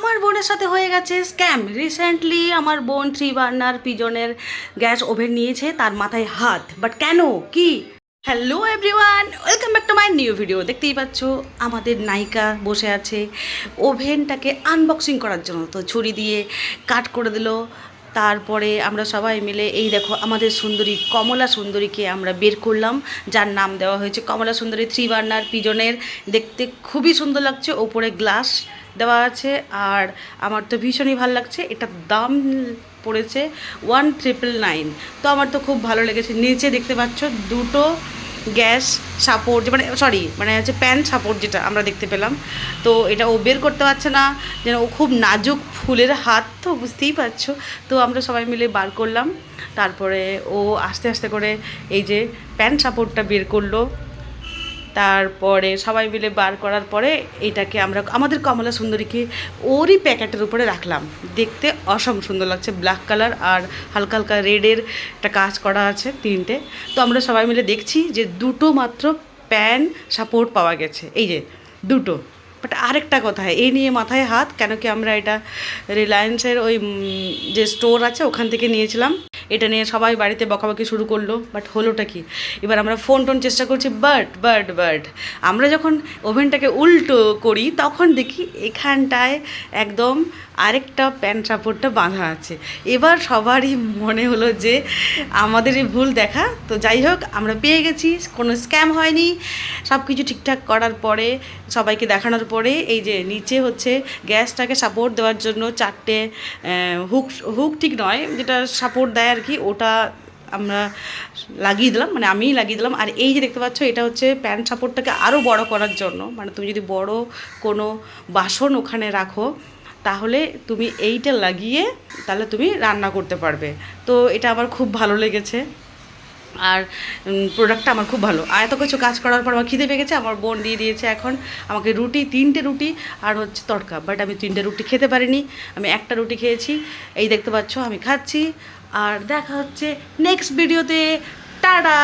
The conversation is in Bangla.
আমার বোনের সাথে হয়ে গেছে স্ক্যাম। রিসেন্টলি আমার বোন 3 বার্নার পিজনের গ্যাস ওভেন নিয়েছে, তার মাথায় হাত। বাট কেন, কি? Hello everyone, welcome back to my new video. দেখতেই পাচ্ছ আমাদের নায়িকা বসে আছে ওভেনটাকে আনবক্সিং করার জন্য। তো ছুরি দিয়ে কাট করে দিল। তারপরে আমরা সবাই মিলে এই দেখো আমাদের সুন্দরী কমলা সুন্দরীকে আমরা বের করলাম, যার নাম দেওয়া হয়েছে কমলা সুন্দরী 3 বার্নার পিজনের। দেখতে খুবই সুন্দর লাগছে, ওপরে গ্লাস দেওয়া আছে। আর আমার তো ভীষণই ভালো লাগছে। এটার দাম পড়েছে 1999। তো আমার তো খুব ভালো লেগেছে। নিচে দেখতে পাচ্ছ দুটো গ্যাস সাপোর্ট, মানে হচ্ছে প্যান সাপোর্ট, যেটা আমরা দেখতে পেলাম। তো এটা ও বের করতে পারছে না, যেন ও খুব নাজুক ফুলের হাত, তো বুঝতেই পারছো। তো আমরা সবাই মিলে বার করলাম। তারপরে ও আস্তে আস্তে করে এই যে প্যান সাপোর্টটা বের করলো। তারপরে সবাই মিলে বার করার পরে এটাকে আমরা আমাদের কমলা সুন্দরীকে ওরই প্যাকেটের উপরে রাখলাম। দেখতে অসম সুন্দর লাগছে, ব্ল্যাক কালার আর হালকা হালকা রেডের একটা কাজ করা আছে, তিনটে। তো আমরা সবাই মিলে দেখছি যে দুটো মাত্র প্যান সাপোর্ট পাওয়া গেছে, এই যে দুটো। বাট আরেকটা কথা, এই নিয়ে মাথায় হাত, কেন কি আমরা এটা রিলায়েন্সের ওই যে স্টোর আছে ওখান থেকে নিয়েছিলাম। এটা নিয়ে সবাই বাড়িতে বকাবকি শুরু করলো। বাট হলোটা কি, এবার আমরা ফোন টোন চেষ্টা করছি। বাট আমরা যখন ওভেনটাকে উল্টো করি তখন দেখি এখানটায় একদম আরেকটা প্যান সাপোর্টটা বাঁধা আছে। এবার সবারই মনে হলো যে আমাদেরই ভুল দেখা। তো যাই হোক, আমরা পেয়ে গেছি, কোনো স্ক্যাম হয়নি। সব কিছু ঠিকঠাক করার পরে, সবাইকে দেখানোর পরে, এই যে নিচে হচ্ছে গ্যাসটাকে সাপোর্ট দেওয়ার জন্য 4টে হুক ঠিক নয়, যেটা সাপোর্ট দেয় আর কি, ওটা আমরা লাগিয়ে দিলাম, মানে আমিই লাগিয়ে দিলাম। আর এই যে দেখতে পাচ্ছ, এটা হচ্ছে প্যান সাপোর্টটাকে আরও বড় করার জন্য। মানে তুমি যদি বড় কোনো বাসন ওখানে রাখো, তাহলে তুমি এইটা লাগিয়ে তাহলে তুমি রান্না করতে পারবে। তো এটা আমার খুব ভালো লেগেছে, আর প্রোডাক্টটা আমার খুব ভালো। আর এত কিছু কাজ করার পর আমার খিদে পেয়ে গেছে। আমার বোন দিয়ে দিয়েছে এখন আমাকে রুটি, 3টে রুটি আর হচ্ছে তড়কা। বাট আমি 3টে রুটি খেতে পারিনি, আমি একটা রুটি খেয়েছি। এই দেখতে পাচ্ছ আমি খাচ্ছি। আর দেখা হচ্ছে নেক্সট ভিডিওতে। টাটা।